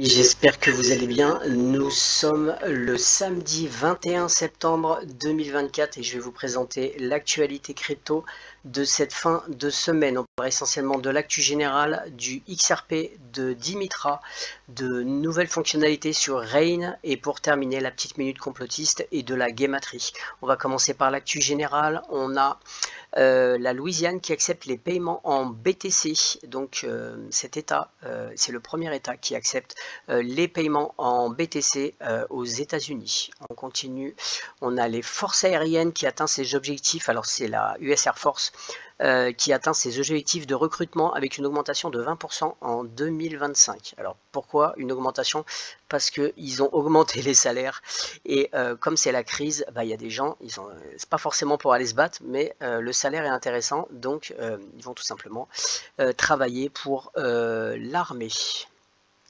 J'espère que vous allez bien. Nous sommes le samedi 21 septembre 2024 et je vais vous présenter l'actualité crypto de cette fin de semaine. On parlera essentiellement de l'actu générale, du XRP, de Dimitra, de nouvelles fonctionnalités sur Rain et pour terminer la petite minute complotiste et de la guématrie. On va commencer par l'actu générale. On a la Louisiane qui accepte les paiements en BTC, donc cet état, c'est le premier état qui accepte les paiements en BTC aux États-Unis. On continue, on a les forces aériennes qui atteint ses objectifs, alors c'est la US Air Force qui atteint ses objectifs de recrutement avec une augmentation de 20% en 2025. Alors pourquoi une augmentation? Parce qu'ils ont augmenté les salaires et comme c'est la crise, il y a des gens, c'est pas forcément pour aller se battre, mais le salaire est intéressant, donc ils vont tout simplement travailler pour l'armée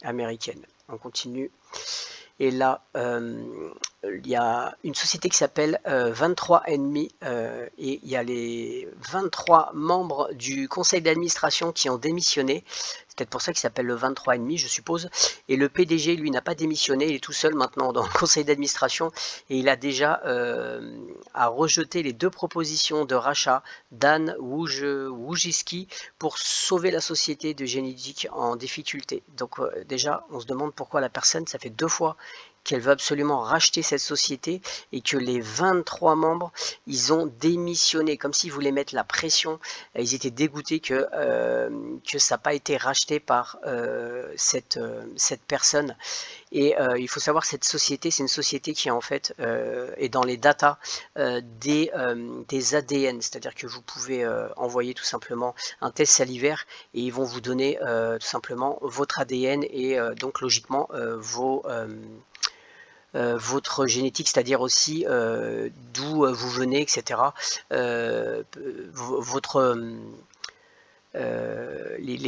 américaine. On continue. Et là, il y a une société qui s'appelle 23andMe et il y a les 23 membres du conseil d'administration qui ont démissionné. C'est peut-être pour ça qu'il s'appelle le 23andMe, je suppose. Et le PDG, lui, n'a pas démissionné. Il est tout seul maintenant dans le conseil d'administration et il a déjà à rejeter les deux propositions de rachat d'Anne Wojcicki pour sauver la société de génétique en difficulté. Donc déjà, on se demande pourquoi la personne, ça fait 2 fois qu'elle veut absolument racheter cette société et que les 23 membres, ils ont démissionné, comme s'ils voulaient mettre la pression. Ils étaient dégoûtés que ça n'a pas été racheté par cette personne. Et il faut savoir que cette société, c'est une société qui en fait est dans les datas des ADN, c'est-à-dire que vous pouvez envoyer tout simplement un test salivaire et ils vont vous donner tout simplement votre ADN et donc logiquement votre génétique, c'est-à-dire aussi d'où vous venez, etc. Les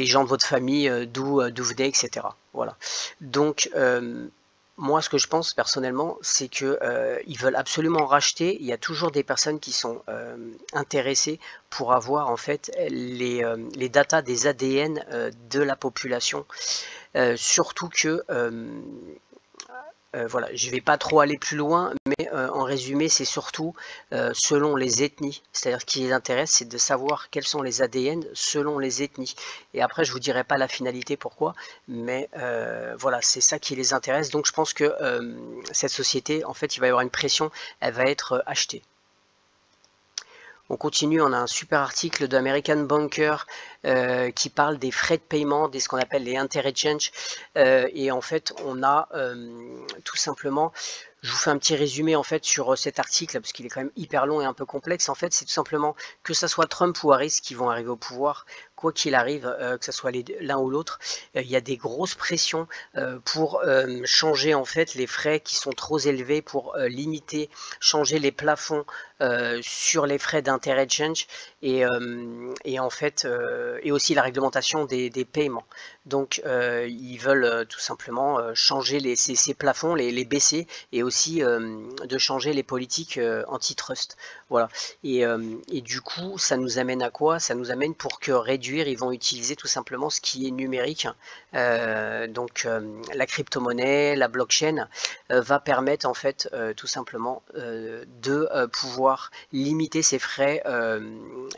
gens de votre famille, d'où vous venez, etc. Voilà. Donc, moi, ce que je pense personnellement, c'est que ils veulent absolument racheter. Il y a toujours des personnes qui sont intéressées pour avoir en fait les datas des ADN de la population. Surtout que voilà, je ne vais pas trop aller plus loin, mais en résumé, c'est surtout selon les ethnies. C'est-à-dire ce qui les intéresse, c'est de savoir quels sont les ADN selon les ethnies. Et après, je ne vous dirai pas la finalité, pourquoi, mais voilà, c'est ça qui les intéresse. Donc je pense que cette société, en fait, il va y avoir une pression, elle va être achetée. On continue, on a un super article d'American Banker qui parle des frais de paiement, ce qu'on appelle les interchange. Et en fait, on a tout simplement, je vous fais un petit résumé en fait sur cet article parce qu'il est quand même hyper long et un peu complexe. En fait, c'est tout simplement que ça soit Trump ou Harris qui vont arriver au pouvoir, quoi qu'il arrive, que ce soit l'un ou l'autre, il y a des grosses pressions pour changer en fait les frais qui sont trop élevés, pour limiter, changer les plafonds sur les frais d'interchange et en fait et aussi la réglementation des paiements. Donc ils veulent tout simplement changer ces plafonds, les baisser et aussi de changer les politiques antitrust. Voilà. Et du coup, ça nous amène à quoi? Ça nous amène pour que réduire, ils vont utiliser tout simplement ce qui est numérique. Donc la crypto-monnaie, la blockchain va permettre en fait tout simplement de pouvoir limiter ces frais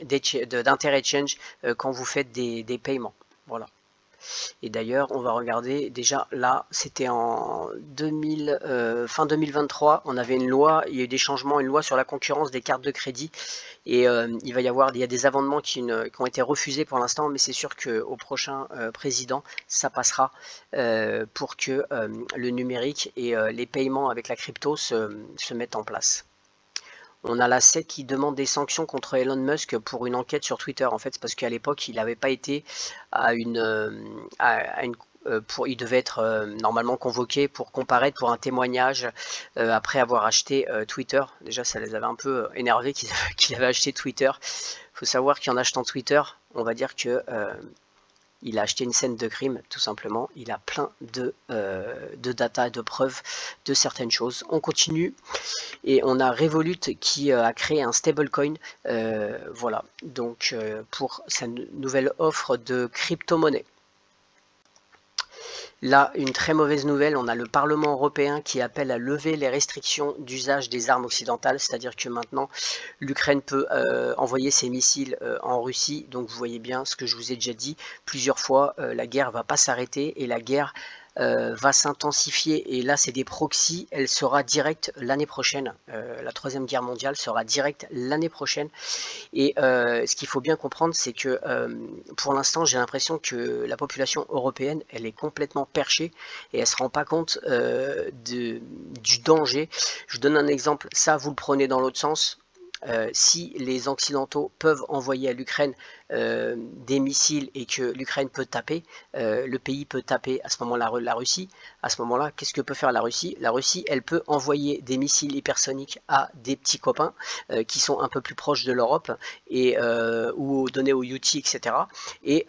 d'interchange quand vous faites des paiements. Voilà. Et d'ailleurs, on va regarder, déjà là, c'était en fin 2023, on avait une loi, il y a eu des changements, une loi sur la concurrence des cartes de crédit. Et il y a des amendements qui ont été refusés pour l'instant, mais c'est sûr qu'au prochain président, ça passera pour que le numérique et les paiements avec la crypto se mettent en place. On a la SEC qui demande des sanctions contre Elon Musk pour une enquête sur Twitter. En fait, c'est parce qu'à l'époque, il n'avait pas été il devait être normalement convoqué pour comparaître pour un témoignage après avoir acheté Twitter. Déjà, ça les avait un peu énervés qu'il avait acheté Twitter. Il faut savoir qu'en achetant Twitter, on va dire que il a acheté une scène de crime, tout simplement. Il a plein de data, de preuves de certaines choses. On continue. Et on a Revolut qui a créé un stablecoin, voilà, donc pour sa nouvelle offre de crypto-monnaie. Là, une très mauvaise nouvelle, on a le Parlement européen qui appelle à lever les restrictions d'usage des armes occidentales, c'est-à-dire que maintenant l'Ukraine peut envoyer ses missiles en Russie, donc vous voyez bien ce que je vous ai déjà dit plusieurs fois, la guerre va pas s'arrêter et la guerre va s'intensifier, et là c'est des proxys, elle sera directe l'année prochaine, la troisième guerre mondiale sera directe l'année prochaine, et ce qu'il faut bien comprendre, c'est que pour l'instant j'ai l'impression que la population européenne, elle est complètement perchée, et elle ne se rend pas compte du danger. Je vous donne un exemple, ça vous le prenez dans l'autre sens. Si les Occidentaux peuvent envoyer à l'Ukraine des missiles et que l'Ukraine peut taper, le pays peut taper à ce moment-là la Russie. À ce moment-là, qu'est-ce que peut faire la Russie? La Russie, elle peut envoyer des missiles hypersoniques à des petits copains qui sont un peu plus proches de l'Europe et ou donner aux Houthis, etc. et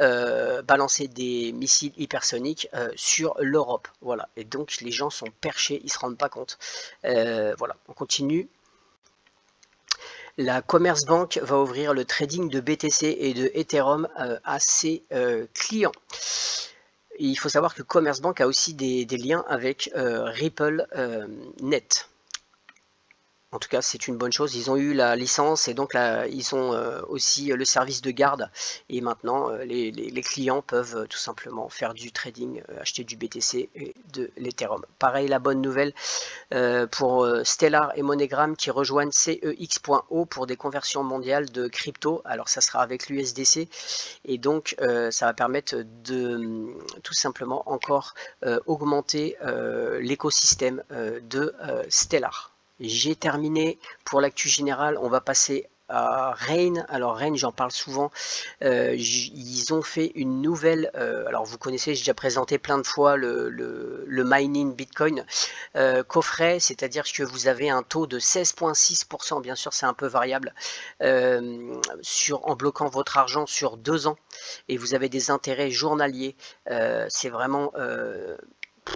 balancer des missiles hypersoniques sur l'Europe. Voilà. Et donc les gens sont perchés, ils se rendent pas compte. Voilà. On continue. La Commerzbank va ouvrir le trading de BTC et de Ethereum à ses clients. Et il faut savoir que Commerzbank a aussi des liens avec Ripple Net. En tout cas, c'est une bonne chose. Ils ont eu la licence et donc là, ils ont aussi le service de garde. Et maintenant, les clients peuvent tout simplement faire du trading, acheter du BTC et de l'Ethereum. Pareil, la bonne nouvelle pour Stellar et MoneyGram qui rejoignent CEX.O pour des conversions mondiales de crypto. Alors, ça sera avec l'USDC. Et donc, ça va permettre de tout simplement encore augmenter l'écosystème de Stellar. J'ai terminé pour l'actu générale, on va passer à Rain. Alors Rain, j'en parle souvent, ils ont fait une nouvelle, alors vous connaissez, j'ai déjà présenté plein de fois le mining Bitcoin coffret, c'est-à-dire que vous avez un taux de 16,6%, bien sûr c'est un peu variable, en bloquant votre argent sur 2 ans, et vous avez des intérêts journaliers, c'est vraiment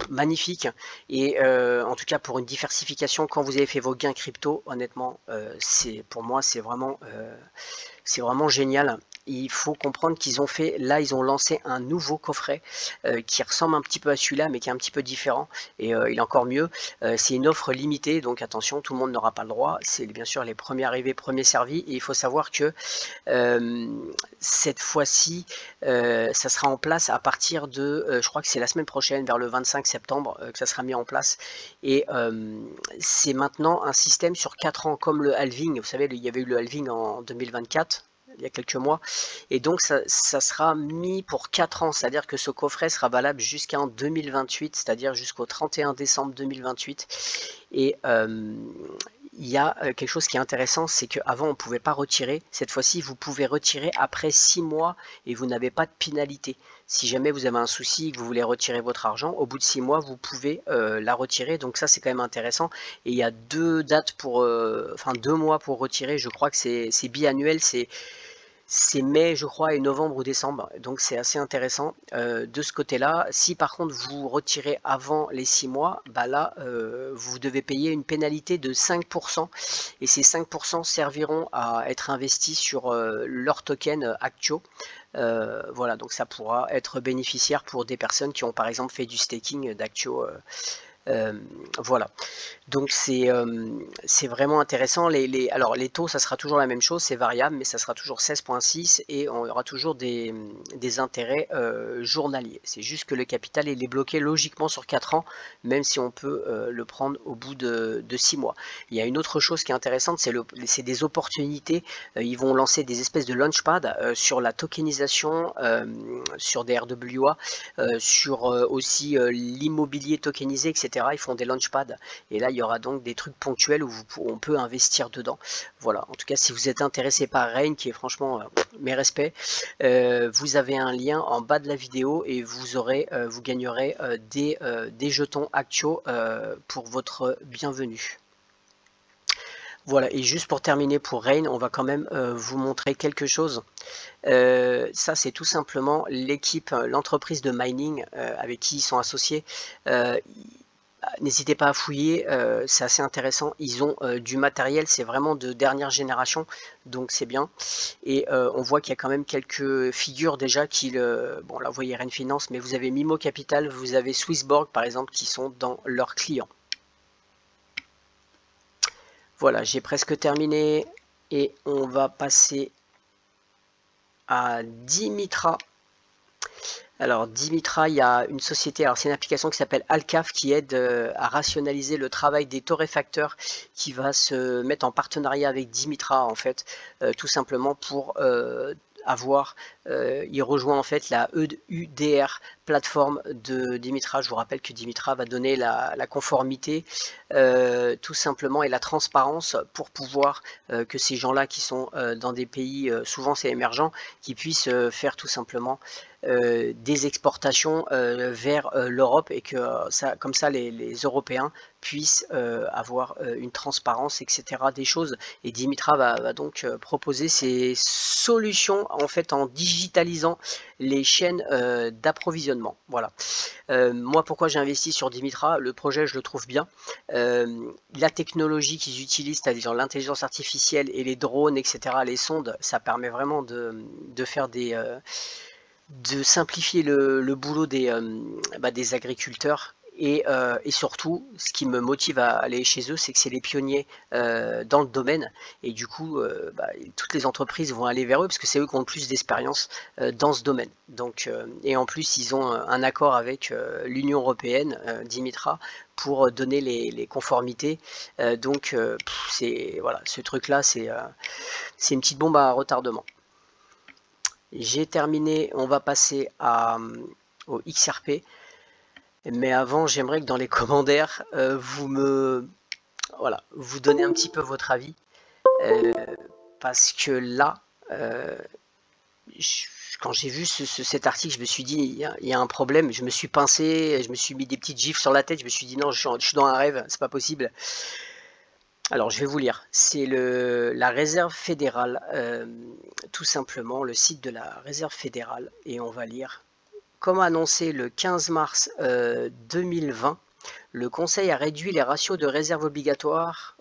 magnifique, et en tout cas pour une diversification quand vous avez fait vos gains crypto, honnêtement pour moi c'est vraiment génial. Il faut comprendre qu'ils ont fait, là ils ont lancé un nouveau coffret qui ressemble un petit peu à celui-là mais qui est un petit peu différent, et il est encore mieux. C'est une offre limitée, donc attention, tout le monde n'aura pas le droit, c'est bien sûr les premiers arrivés, premiers servis, et il faut savoir que cette fois-ci ça sera en place à partir de, je crois que c'est la semaine prochaine, vers le 25 septembre que ça sera mis en place, et c'est maintenant un système sur 4 ans comme le halving. Vous savez, il y avait eu le halving en 2024, il y a quelques mois, et donc ça sera mis pour 4 ans, c'est-à-dire que ce coffret sera valable jusqu'en 2028, c'est-à-dire jusqu'au 31 décembre 2028, et il y a quelque chose qui est intéressant, c'est qu'avant on ne pouvait pas retirer, cette fois-ci vous pouvez retirer après 6 mois et vous n'avez pas de pénalité. Si jamais vous avez un souci et que vous voulez retirer votre argent, au bout de 6 mois vous pouvez la retirer, donc ça c'est quand même intéressant. Et il y a 2 dates pour, 2 mois pour retirer, je crois que c'est biannuel, c'est mai je crois, et novembre ou décembre, donc c'est assez intéressant de ce côté là. Si par contre vous retirez avant les 6 mois, bah là vous devez payer une pénalité de 5%, et ces 5% serviront à être investis sur leur token Actio. Voilà, donc ça pourra être bénéficiaire pour des personnes qui ont par exemple fait du staking d'Actio Voilà. Donc c'est vraiment intéressant. Alors les taux, ça sera toujours la même chose, c'est variable, mais ça sera toujours 16,6 et on aura toujours des intérêts journaliers. C'est juste que le capital il est bloqué logiquement sur 4 ans, même si on peut le prendre au bout de 6 mois. Il y a une autre chose qui est intéressante, c'est des opportunités. Ils vont lancer des espèces de launchpad sur la tokenisation, sur des RWA, sur aussi l'immobilier tokenisé, etc. Ils font des launchpads et là il y aura donc des trucs ponctuels où on peut investir dedans. Voilà, en tout cas si vous êtes intéressé par Rain, qui est franchement mes respects, vous avez un lien en bas de la vidéo et vous gagnerez des jetons Actio pour votre bienvenue. Voilà, et juste pour terminer pour Rain, on va quand même vous montrer quelque chose. Ça c'est tout simplement l'équipe, l'entreprise de mining avec qui ils sont associés. N'hésitez pas à fouiller, c'est assez intéressant. Ils ont du matériel, c'est vraiment de dernière génération, donc c'est bien. Et on voit qu'il y a quand même quelques figures déjà qui bon là vous voyez Rain Finance, mais vous avez Mimo Capital, vous avez Swissborg par exemple qui sont dans leurs clients. Voilà, j'ai presque terminé et on va passer à Dimitra. Alors Dimitra, il y a une société, alors c'est une application qui s'appelle Alcaf qui aide à rationaliser le travail des torréfacteurs, qui va se mettre en partenariat avec Dimitra en fait, tout simplement pour il rejoint en fait la EUDR plateforme de Dimitra. Je vous rappelle que Dimitra va donner la conformité tout simplement et la transparence pour pouvoir que ces gens-là qui sont dans des pays, souvent c'est émergents, qui puissent faire tout simplement des exportations vers l'Europe et que comme ça les Européens puissent avoir une transparence, etc. des choses. Et Dimitra va donc proposer ces solutions en fait en digitalisant les chaînes d'approvisionnement. Voilà. Moi, pourquoi j'ai investi sur Dimitra? Le projet, je le trouve bien. La technologie qu'ils utilisent, c'est-à-dire l'intelligence artificielle et les drones, etc., les sondes, ça permet vraiment de faire de simplifier le boulot des agriculteurs. Et surtout, ce qui me motive à aller chez eux, c'est que c'est les pionniers dans le domaine. Et du coup, toutes les entreprises vont aller vers eux parce que c'est eux qui ont le plus d'expérience dans ce domaine. Donc, et en plus, ils ont un accord avec l'Union européenne, Dimitra, pour donner les conformités. Donc, voilà, ce truc-là, c'est une petite bombe à retardement. J'ai terminé, on va passer au XRP. Mais avant, j'aimerais que dans les commentaires, vous donnez un petit peu votre avis. Parce que là, quand j'ai vu cet article, je me suis dit, il y a un problème. Je me suis pincé, je me suis mis des petites gifles sur la tête. Je me suis dit, non, je suis dans un rêve, c'est pas possible. Alors, je vais vous lire. C'est la Réserve fédérale, tout simplement, le site de la Réserve fédérale. Et on va lire. Comme annoncé le 15 mars 2020, le Conseil a réduit les ratios de réserve obligatoires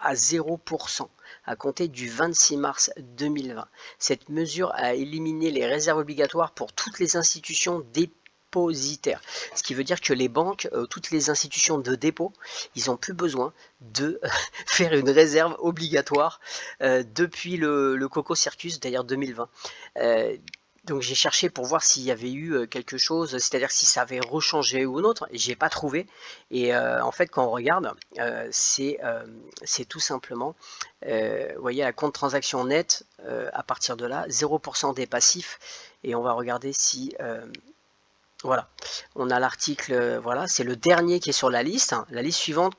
à 0% à compter du 26 mars 2020. Cette mesure a éliminé les réserves obligatoires pour toutes les institutions dépositaires. Ce qui veut dire que les banques, toutes les institutions de dépôt, ils n'ont plus besoin de faire une réserve obligatoire depuis le Coco Circus, d'ailleurs 2020. Donc j'ai cherché pour voir s'il y avait eu quelque chose, c'est-à-dire si ça avait rechangé ou autre, et j'ai pas trouvé. Et en fait, quand on regarde, c'est tout simplement, vous voyez, la compte transaction nette, à partir de là, 0% des passifs. Et on va regarder si, voilà, on a l'article, voilà, c'est le dernier qui est sur la liste. Hein. La liste suivante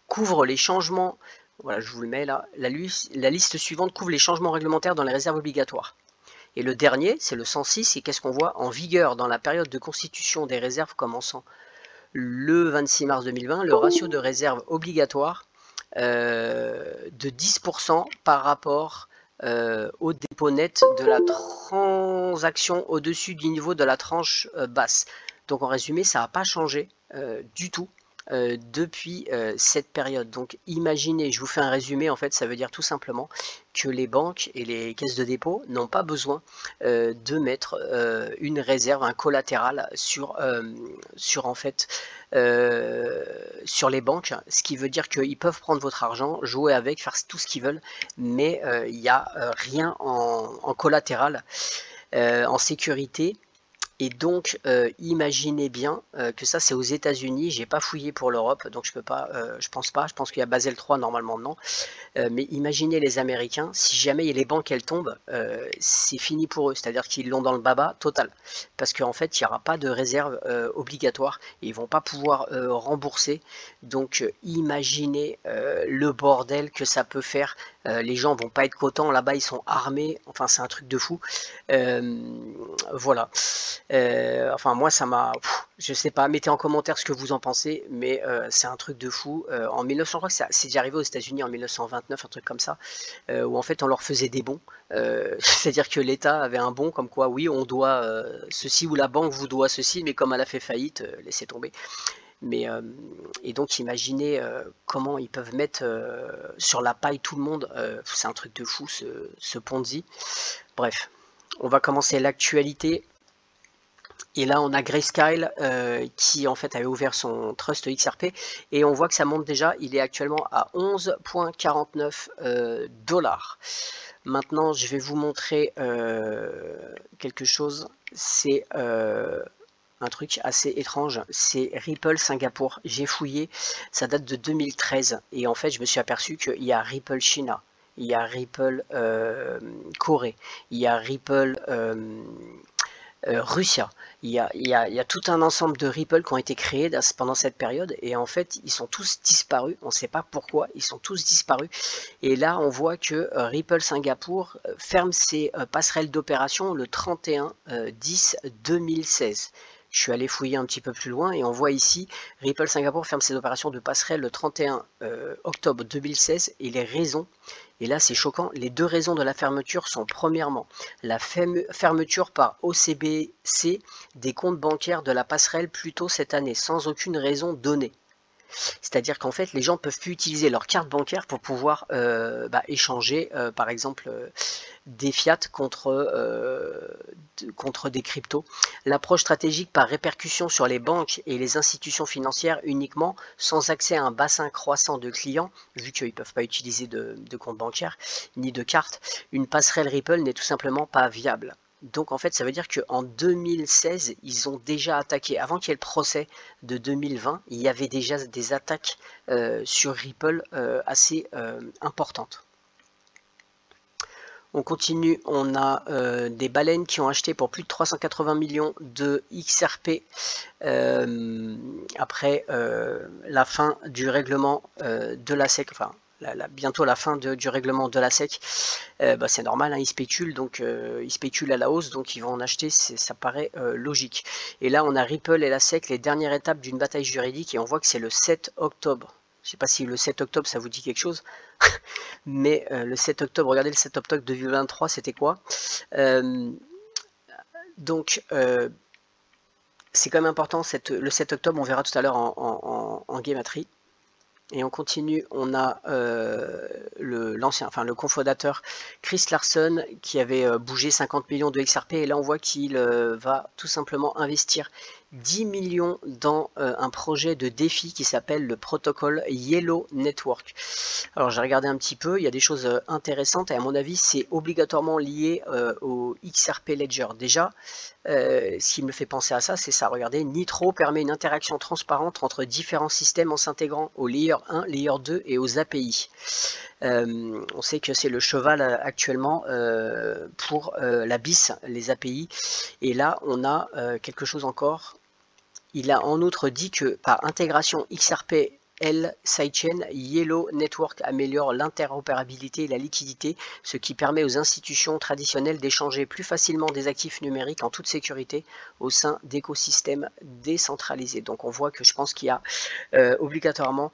couvre les changements, voilà, je vous le mets là, la liste suivante couvre les changements réglementaires dans les réserves obligatoires. Et le dernier, c'est le 106, et qu'est-ce qu'on voit? En vigueur dans la période de constitution des réserves commençant le 26 mars 2020, le ratio de réserve obligatoire de 10% par rapport au dépôt net de la transaction au-dessus du niveau de la tranche basse. Donc en résumé, ça n'a pas changé du tout. depuis cette période. Donc imaginez, je vous fais un résumé, en fait ça veut dire tout simplement que les banques et les caisses de dépôt n'ont pas besoin de mettre une réserve, un collatéral sur en fait sur les banques, ce qui veut dire qu'ils peuvent prendre votre argent, jouer avec, faire tout ce qu'ils veulent, mais il n'y a rien en collatéral, en sécurité. Et donc, imaginez bien que ça, c'est aux États-Unis. J'ai pas fouillé pour l'Europe, donc je peux pas, je pense pas. Je pense qu'il y a Basel 3 normalement, non. Mais imaginez les Américains, si jamais les banques elles tombent, c'est fini pour eux. C'est-à-dire qu'ils l'ont dans le baba total, parce qu'en fait, il n'y aura pas de réserve obligatoire. Et ils vont pas pouvoir rembourser. Donc, imaginez le bordel que ça peut faire. Les gens vont pas être contents. Là-bas, ils sont armés. Enfin, c'est un truc de fou. Voilà. Enfin moi ça m'a, je sais pas, mettez en commentaire ce que vous en pensez, mais c'est un truc de fou. En 1900, je crois que c'est déjà arrivé aux États-Unis en 1929, un truc comme ça, où en fait on leur faisait des bons. C'est-à-dire que l'État avait un bon comme quoi oui on doit ceci, ou la banque vous doit ceci, mais comme elle a fait faillite, laissez tomber. Mais et donc imaginez comment ils peuvent mettre sur la paille tout le monde. C'est un truc de fou ce Ponzi. Bref, on va commencer l'actualité. Et là, on a Grayscale qui en fait avait ouvert son trust XRP et on voit que ça monte déjà. Il est actuellement à 11,49 $. Maintenant, je vais vous montrer quelque chose. C'est un truc assez étrange. C'est Ripple Singapour. J'ai fouillé, ça date de 2013 et en fait, je me suis aperçu qu'il y a Ripple China, il y a Ripple Corée, il y a Ripple Russia. Il y a tout un ensemble de Ripple qui ont été créés pendant cette période et en fait ils sont tous disparus, on ne sait pas pourquoi, ils sont tous disparus et là on voit que Ripple Singapour ferme ses passerelles d'opération le 31/10/2016. Je suis allé fouiller un petit peu plus loin et on voit ici Ripple Singapour ferme ses opérations de passerelle le 31 octobre 2016 et les raisons. Et là, c'est choquant. Les deux raisons de la fermeture sont premièrement la fermeture par OCBC des comptes bancaires de la passerelle plus tôt cette année, sans aucune raison donnée. C'est-à-dire qu'en fait, les gens ne peuvent plus utiliser leur carte bancaire pour pouvoir échanger, par exemple, des fiat contre des cryptos. L'approche stratégique par répercussion sur les banques et les institutions financières uniquement, sans accès à un bassin croissant de clients, vu qu'ils ne peuvent pas utiliser de compte bancaire ni de carte, une passerelle Ripple n'est tout simplement pas viable. Donc en fait ça veut dire qu'en 2016 ils ont déjà attaqué, avant qu'il y ait le procès de 2020, il y avait déjà des attaques sur Ripple assez importantes. On continue, on a des baleines qui ont acheté pour plus de 380 millions de XRP après la fin du règlement de la SEC, enfin bientôt la fin du règlement de la SEC. C'est normal, hein, ils spéculent, donc ils spéculent à la hausse, donc ils vont en acheter, ça paraît logique. Et là on a Ripple et la SEC, les dernières étapes d'une bataille juridique, et on voit que c'est le 7 octobre. Je ne sais pas si le 7 octobre ça vous dit quelque chose, mais le 7 octobre, regardez le 7 octobre 2023, c'était quoi? Donc c'est quand même important, le 7 octobre, on verra tout à l'heure en Gematry. Et on continue, on a le cofondateur Chris Larsen qui avait bougé 50 millions de XRP et là on voit qu'il va tout simplement investir 10 millions dans un projet de défi qui s'appelle le protocole Yellow Network. Alors j'ai regardé un petit peu, il y a des choses intéressantes et à mon avis c'est obligatoirement lié au XRP Ledger. Déjà, ce qui me fait penser à ça, c'est ça, regardez, Nitro permet une interaction transparente entre différents systèmes en s'intégrant au Layer 1, Layer 2 et aux API. On sait que c'est le cheval actuellement pour la BIS, les API, et là on a quelque chose encore. Il a en outre dit que par intégration XRP Sidechain, Yellow Network améliore l'interopérabilité et la liquidité, ce qui permet aux institutions traditionnelles d'échanger plus facilement des actifs numériques en toute sécurité au sein d'écosystèmes décentralisés. Donc on voit que je pense qu'il y a obligatoirement,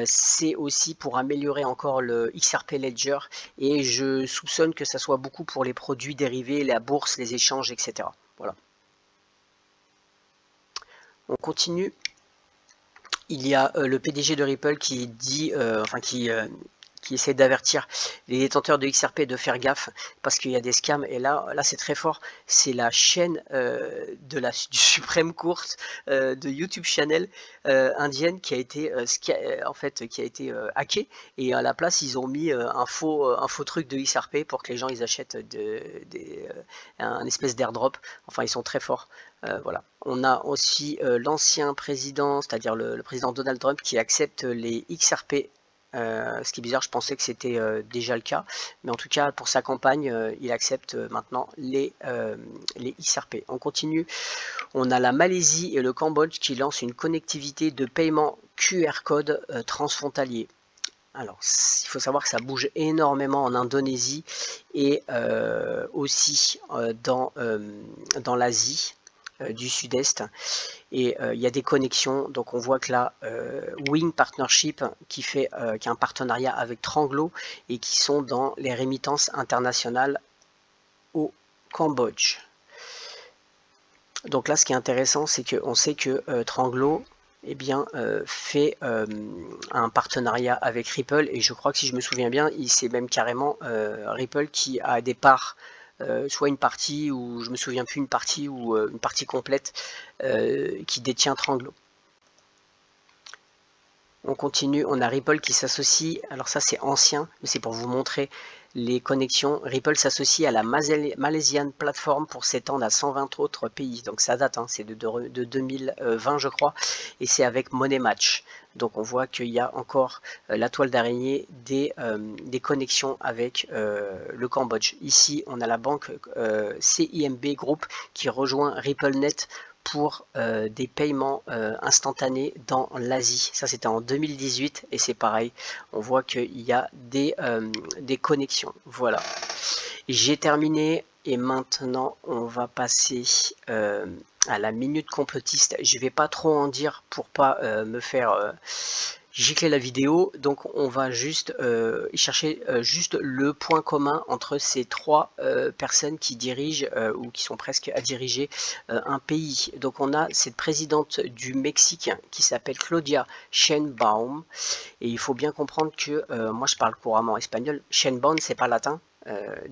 c'est aussi pour améliorer encore le XRP Ledger et je soupçonne que ça soit beaucoup pour les produits dérivés, la bourse, les échanges, etc. Voilà. On continue. il y a le PDG de Ripple qui dit, qui essaie d'avertir les détenteurs de XRP de faire gaffe parce qu'il y a des scams. Et là c'est très fort. C'est la chaîne du Supreme Court de YouTube Channel indienne qui a été hackée, et à la place ils ont mis un faux truc de XRP pour que les gens ils achètent un espèce d'airdrop. Enfin, ils sont très forts. Voilà. On a aussi l'ancien président, c'est-à-dire le président Donald Trump, qui accepte les XRP. Ce qui est bizarre, je pensais que c'était déjà le cas, mais en tout cas pour sa campagne, il accepte maintenant les XRP. On continue, on a la Malaisie et le Cambodge qui lancent une connectivité de paiement QR code transfrontalier. Alors, il faut savoir que ça bouge énormément en Indonésie et aussi dans l'Asie du Sud-Est, et il y a des connexions. Donc on voit que là Wing Partnership qui a un partenariat avec Tranglo et qui sont dans les rémittances internationales au Cambodge. Donc là, ce qui est intéressant, c'est qu'on sait que Tranglo fait un partenariat avec Ripple, et je crois que si je me souviens bien, c'est même carrément Ripple qui a des parts, soit une partie, ou je me souviens plus, une partie ou une partie complète qui détient Tranglo. On continue, on a Ripple qui s'associe, alors ça c'est ancien, mais c'est pour vous montrer les connexions. Ripple s'associe à la Malaysian Platform pour s'étendre à 120 autres pays. Donc ça date, c'est de 2020 je crois, et c'est avec Money Match. Donc on voit qu'il y a encore la toile d'araignée des connexions avec le Cambodge. Ici on a la banque CIMB Group qui rejoint RippleNet pour des paiements instantanés dans l'Asie. Ça c'était en 2018 et c'est pareil, on voit qu'il y a des connexions. Voilà, j'ai terminé et maintenant on va passer à la minute complotiste. Je vais pas trop en dire pour pas me faire gicler la vidéo, donc on va juste chercher juste le point commun entre ces trois personnes qui dirigent ou qui sont presque à diriger un pays. Donc on a cette présidente du Mexique qui s'appelle Claudia Sheinbaum, et il faut bien comprendre que moi je parle couramment espagnol. Sheinbaum c'est pas latin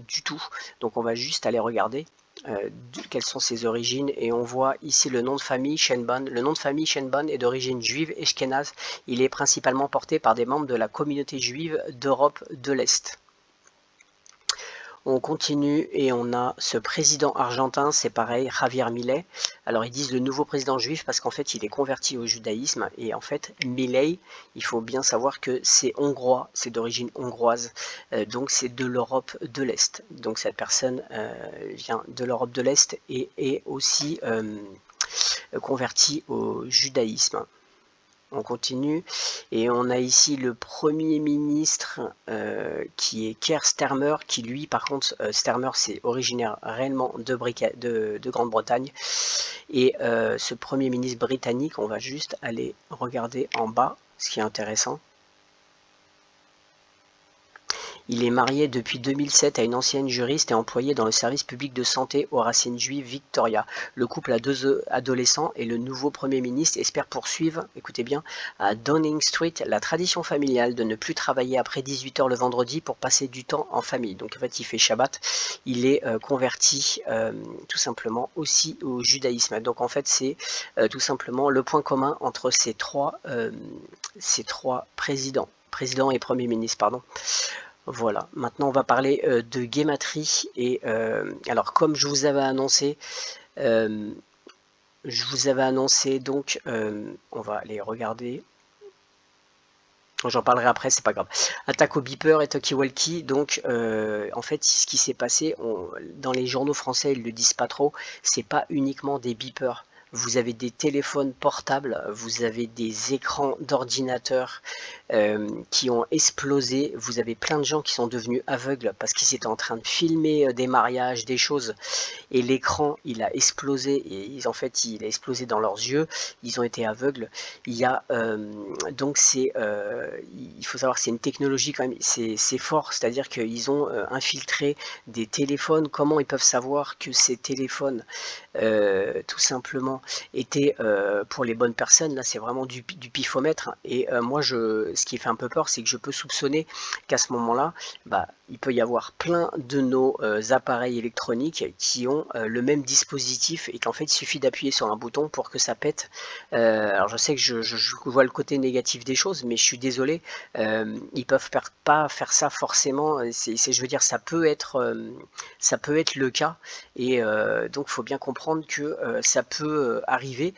du tout, donc on va juste aller regarder quelles sont ses origines, et on voit ici le nom de famille Sheinbaum. Le nom de famille Sheinbaum est d'origine juive ashkénaze. Il est principalement porté par des membres de la communauté juive d'Europe de l'Est. On continue et on a ce président argentin, c'est pareil, Javier Milei. Alors ils disent le nouveau président juif parce qu'en fait il est converti au judaïsme, et en fait Milei, il faut bien savoir que c'est hongrois, c'est d'origine hongroise, donc c'est de l'Europe de l'Est. Donc cette personne vient de l'Europe de l'Est et est aussi convertie au judaïsme. On continue et on a ici le premier ministre qui est Keir Starmer, qui lui par contre Starmer c'est originaire réellement de Grande-Bretagne, et ce premier ministre britannique, on va juste aller regarder en bas ce qui est intéressant. Il est marié depuis 2007 à une ancienne juriste et employée dans le service public de santé aux racines juives Victoria. Le couple a 2 adolescents et le nouveau Premier ministre espère poursuivre, écoutez bien, à Downing Street, la tradition familiale de ne plus travailler après 18 h le vendredi pour passer du temps en famille. Donc en fait il fait Shabbat, il est converti tout simplement aussi au judaïsme. Donc en fait c'est tout simplement le point commun entre ces trois présidents et Premier ministre, pardon. Voilà, maintenant on va parler de Gematria, et alors comme je vous avais annoncé, donc on va aller regarder. J'en parlerai après, c'est pas grave. Attaque au beeper et talkie-walkie. Donc en fait ce qui s'est passé, dans les journaux français ils le disent pas trop, c'est pas uniquement des beepers. Vous avez des téléphones portables, vous avez des écrans d'ordinateur qui ont explosé, vous avez plein de gens qui sont devenus aveugles parce qu'ils étaient en train de filmer des mariages, des choses, et l'écran il a explosé, et en fait il a explosé dans leurs yeux, ils ont été aveugles. Il y a donc il faut savoir que c'est une technologie quand même, c'est fort, c'est-à-dire qu'ils ont infiltré des téléphones. Comment ils peuvent savoir que ces téléphones tout simplement était pour les bonnes personnes. Là, c'est vraiment du pifomètre. Et moi, ce qui fait un peu peur, c'est que je peux soupçonner qu'à ce moment-là, bah, il peut y avoir plein de nos appareils électroniques qui ont le même dispositif et qu'en fait, il suffit d'appuyer sur un bouton pour que ça pète. Alors, je sais que je vois le côté négatif des choses, mais je suis désolé, ils peuvent pas faire ça forcément. Je veux dire, ça peut être le cas, et donc, il faut bien comprendre que ça peut arriver.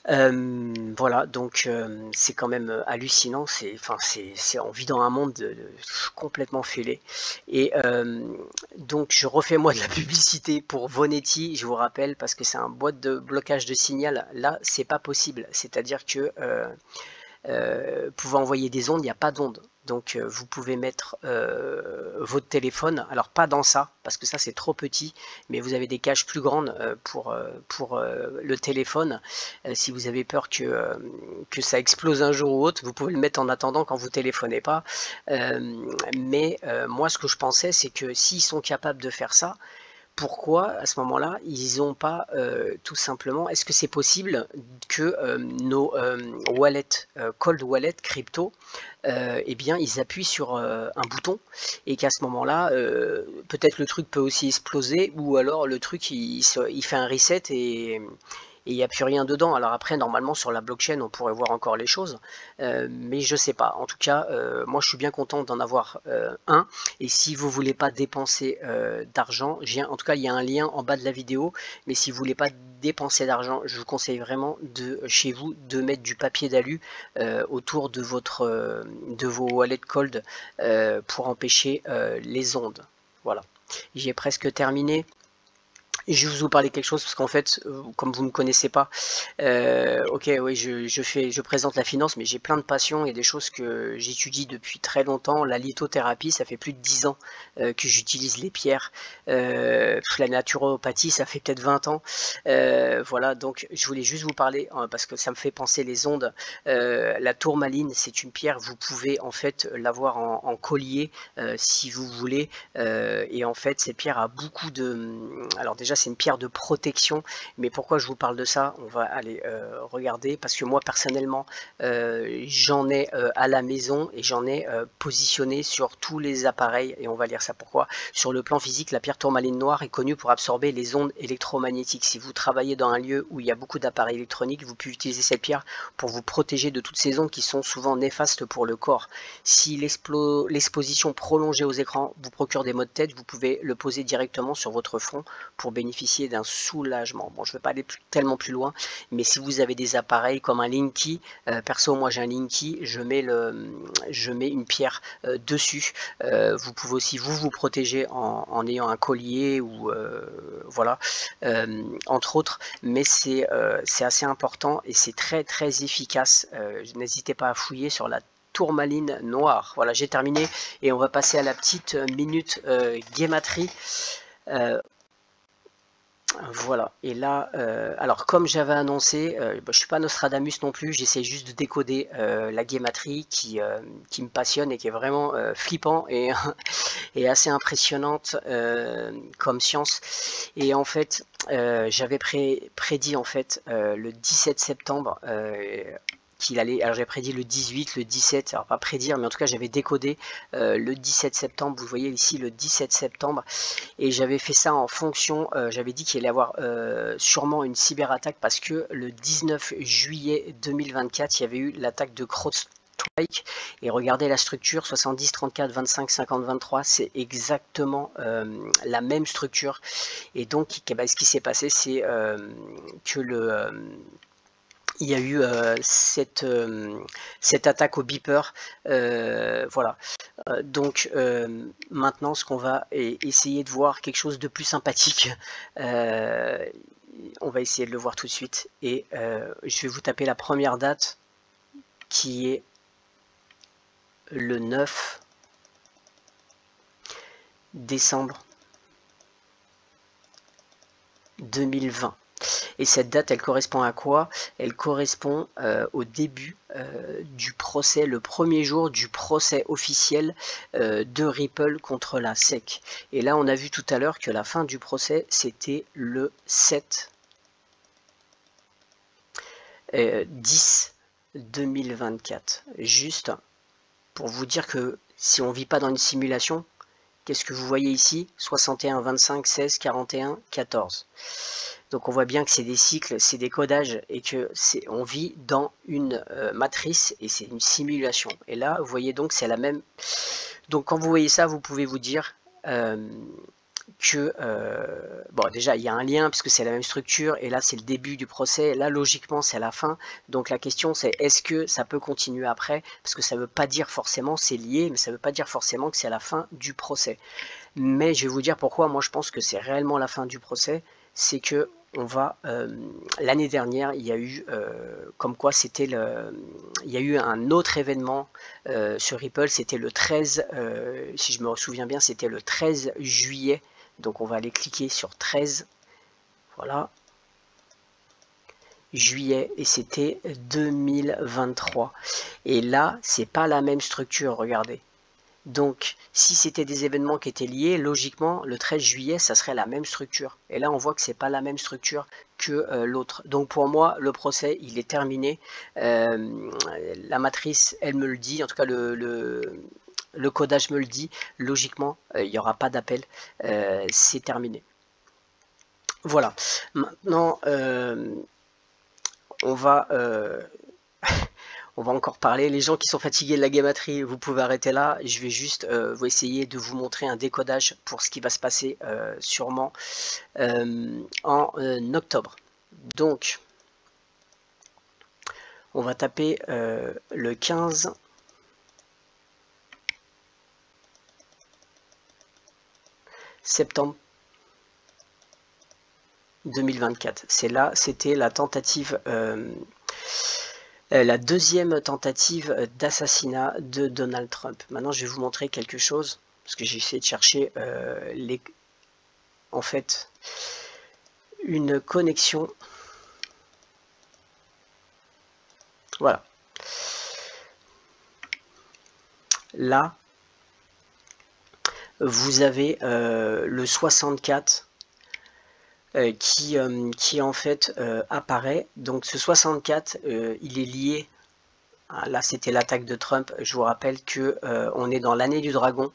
Voilà, donc c'est quand même hallucinant. On vit dans un monde complètement fêlé. Et donc je refais moi de la publicité pour Vonetti, je vous rappelle, parce que c'est un boîte de blocage de signal. Là, c'est pas possible. C'est-à-dire que pouvez envoyer des ondes, il n'y a pas d'ondes. Donc vous pouvez mettre votre téléphone, alors pas dans ça, parce que ça c'est trop petit, mais vous avez des cages plus grandes pour le téléphone. Si vous avez peur que ça explose un jour ou autre, vous pouvez le mettre en attendant quand vous téléphonez pas. Mais moi ce que je pensais, c'est que s'ils sont capables de faire ça, pourquoi à ce moment-là ils n'ont pas tout simplement, est-ce que c'est possible que nos wallets, cold wallet crypto, eh bien ils appuient sur un bouton et qu'à ce moment-là peut-être le truc peut aussi exploser, ou alors le truc il fait un reset et il n'y a plus rien dedans. Alors après, normalement sur la blockchain on pourrait voir encore les choses, mais je sais pas. En tout cas, moi je suis bien content d'en avoir un. Et si vous voulez pas dépenser d'argent, en tout cas il y a un lien en bas de la vidéo, mais si vous voulez pas dépenser d'argent, je vous conseille vraiment chez vous de mettre du papier d'alu autour de vos wallets cold pour empêcher les ondes. Voilà, j'ai presque terminé. Je vais vous parler quelque chose parce qu'en fait, comme vous ne me connaissez pas, ok, oui, je présente la finance, mais j'ai plein de passions et des choses que j'étudie depuis très longtemps. La lithothérapie, ça fait plus de 10 ans que j'utilise les pierres. La naturopathie, ça fait peut-être 20 ans. Voilà, donc je voulais juste vous parler parce que ça me fait penser les ondes. La tourmaline, c'est une pierre, vous pouvez en fait l'avoir en collier si vous voulez. Et en fait, cette pierre a beaucoup de... Alors déjà, c'est une pierre de protection, mais pourquoi je vous parle de ça? On va aller regarder, parce que moi personnellement j'en ai à la maison et j'en ai positionné sur tous les appareils, et on va lire ça pourquoi. Sur le plan physique, la pierre tourmaline noire est connue pour absorber les ondes électromagnétiques. Si vous travaillez dans un lieu où il y a beaucoup d'appareils électroniques, vous pouvez utiliser cette pierre pour vous protéger de toutes ces ondes qui sont souvent néfastes pour le corps. Si l'exposition prolongée aux écrans vous procure des maux de tête, vous pouvez le poser directement sur votre front pour bénéficier d'un soulagement. Bon, je ne vais pas aller tellement plus loin, mais si vous avez des appareils comme un Linky, perso moi j'ai un Linky, je mets une pierre dessus. Vous pouvez aussi vous protéger en ayant un collier ou voilà, entre autres, mais c'est assez important et c'est très très efficace. N'hésitez pas à fouiller sur la tourmaline noire. Voilà, j'ai terminé et on va passer à la petite minute guématrie. Voilà, et là, alors comme j'avais annoncé, je suis pas Nostradamus non plus, j'essaie juste de décoder la guématrie qui me passionne et qui est vraiment flippant et, et assez impressionnante comme science. Et en fait, j'avais prédit en fait le 17 septembre qu'il allait, alors j'ai prédit le 18, le 17, alors pas prédire, mais en tout cas j'avais décodé le 17 septembre, vous voyez ici le 17 septembre, et j'avais fait ça en fonction, j'avais dit qu'il allait y avoir sûrement une cyberattaque parce que le 19 juillet 2024, il y avait eu l'attaque de CrowdStrike, et regardez la structure, 70, 34, 25, 50, 23, c'est exactement la même structure, et donc ce qui s'est passé, c'est que il y a eu cette attaque au beeper, voilà. Donc maintenant, ce qu'on va essayer de voir quelque chose de plus sympathique. On va essayer de le voir tout de suite. Et je vais vous taper la première date, qui est le 9 décembre 2020. Et cette date, elle correspond à quoi? Elle correspond au début du procès, le premier jour du procès officiel de Ripple contre la SEC. Et là, on a vu tout à l'heure que la fin du procès, c'était le 7 10-2024. Juste pour vous dire que si on ne vit pas dans une simulation, qu'est-ce que vous voyez ici? 61, 25, 16, 41, 14. Donc on voit bien que c'est des cycles, c'est des codages et que on vit dans une matrice et c'est une simulation. Et là, vous voyez donc c'est la même. Donc quand vous voyez ça, vous pouvez vous dire que bon, déjà il y a un lien puisque c'est la même structure et là c'est le début du procès, là logiquement c'est la fin. Donc la question c'est est-ce que ça peut continuer après, parce que ça veut pas dire forcément c'est lié, mais ça veut pas dire forcément que c'est la fin du procès. Mais je vais vous dire pourquoi moi je pense que c'est réellement la fin du procès. C'est que on va l'année dernière il y a eu comme quoi c'était il y a eu un autre événement sur Ripple, c'était le 13 si je me souviens bien, c'était le 13 juillet. Donc on va aller cliquer sur 13, voilà, juillet, et c'était 2023. Et là, c'est pas la même structure, regardez. Donc, si c'était des événements qui étaient liés, logiquement, le 13 juillet, ça serait la même structure. Et là, on voit que c'est pas la même structure que l'autre. Donc, pour moi, le procès, il est terminé. La matrice, elle me le dit. En tout cas, le codage me le dit. Logiquement, il n'y aura pas d'appel. C'est terminé. Voilà. Maintenant, on va encore parler. Les gens qui sont fatigués de la gamatrie, vous pouvez arrêter là. Je vais juste vous essayer de vous montrer un décodage pour ce qui va se passer sûrement en octobre. Donc, on va taper le 15 septembre 2024. C'est là, c'était la tentative la deuxième tentative d'assassinat de Donald Trump. Maintenant, je vais vous montrer quelque chose, parce que j'ai essayé de chercher en fait une connexion. Voilà. Là, vous avez le 64 qui en fait apparaît. Donc ce 64, il est lié. Là, c'était l'attaque de Trump. Je vous rappelle que on est dans l'année du dragon.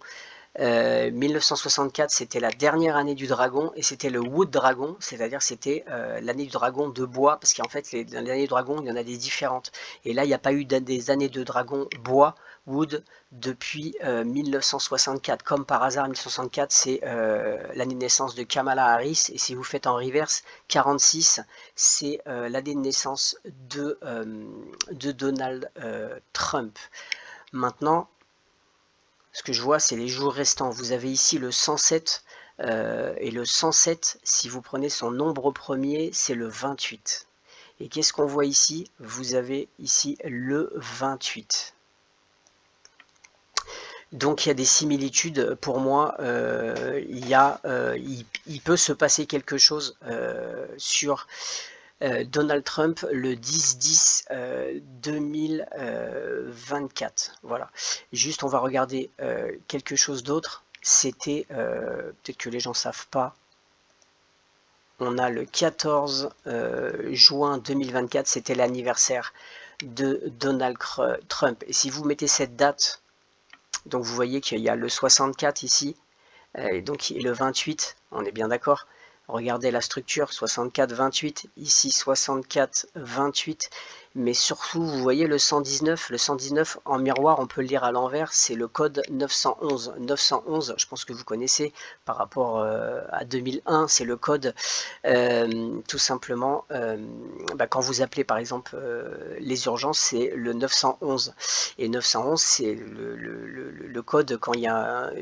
1964, c'était la dernière année du dragon et c'était le Wood Dragon, c'est-à-dire c'était l'année du dragon de bois, parce qu'en fait les années du dragon, il y en a des différentes. Et là, il n'y a pas eu des années de dragon bois, Wood, depuis 1964. Comme par hasard, 1964, c'est l'année de naissance de Kamala Harris, et si vous faites en reverse, 46, c'est l'année de naissance de Donald Trump. Maintenant, ce que je vois, c'est les jours restants. Vous avez ici le 107, et le 107, si vous prenez son nombre premier, c'est le 28. Et qu'est-ce qu'on voit ici? Vous avez ici le 28. Donc il y a des similitudes. Pour moi, il peut se passer quelque chose sur Donald Trump le 10-10-2024. Voilà. Juste, on va regarder quelque chose d'autre. C'était, peut-être que les gens ne savent pas, on a le 14 juin 2024, c'était l'anniversaire de Donald Trump. Et si vous mettez cette date, donc vous voyez qu'il y a le 64 ici, et donc le 28, on est bien d'accord. Regardez la structure, 64, 28, ici 64, 28, mais surtout, vous voyez le 119 en miroir, on peut le lire à l'envers, c'est le code 911. 911, je pense que vous connaissez, par rapport à 2001, c'est le code, tout simplement, quand vous appelez par exemple les urgences, c'est le 911. Et 911, c'est le code quand il y a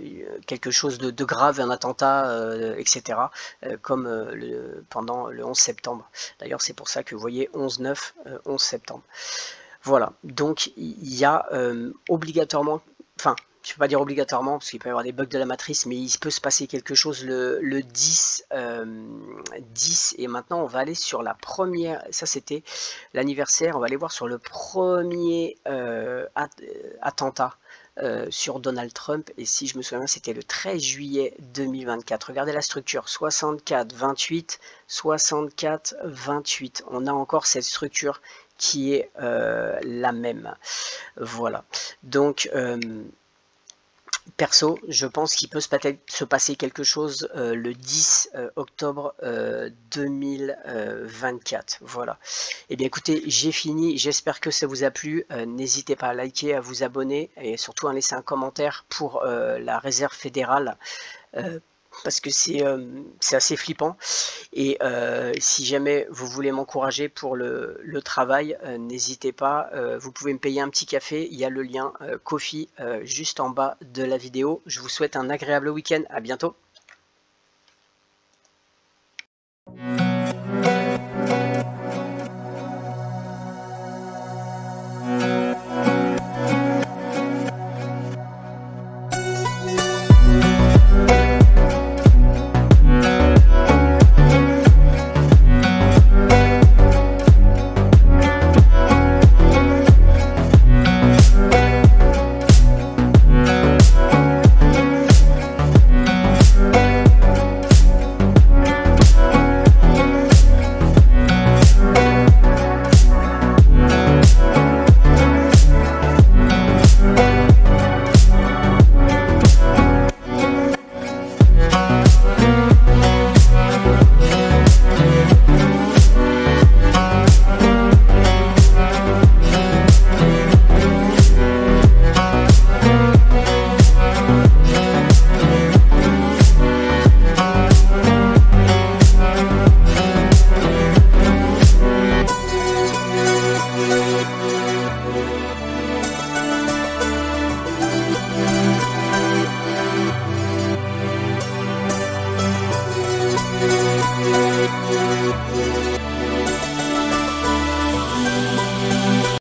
quelque chose de grave, un attentat, etc., comme pendant le 11 septembre. D'ailleurs, c'est pour ça que vous voyez 11-9, 11 septembre. Voilà, donc il y a obligatoirement, enfin, je ne peux pas dire obligatoirement, parce qu'il peut y avoir des bugs de la matrice, mais il peut se passer quelque chose le 10, 10, et maintenant on va aller sur la première, ça c'était l'anniversaire, on va aller voir sur le premier attentat sur Donald Trump, et si je me souviens, c'était le 13 juillet 2024. Regardez la structure, 64, 28, 64, 28. On a encore cette structure qui est la même. Voilà. Donc perso, je pense qu'il peut peut-être se passer quelque chose le 10 octobre 2024. Voilà. Et bien écoutez, j'ai fini. J'espère que ça vous a plu. N'hésitez pas à liker, à vous abonner et surtout à laisser un commentaire pour la réserve fédérale. Parce que c'est assez flippant. Et si jamais vous voulez m'encourager pour le travail, n'hésitez pas, vous pouvez me payer un petit café, il y a le lien Ko-fi juste en bas de la vidéo. Je vous souhaite un agréable week-end, à bientôt.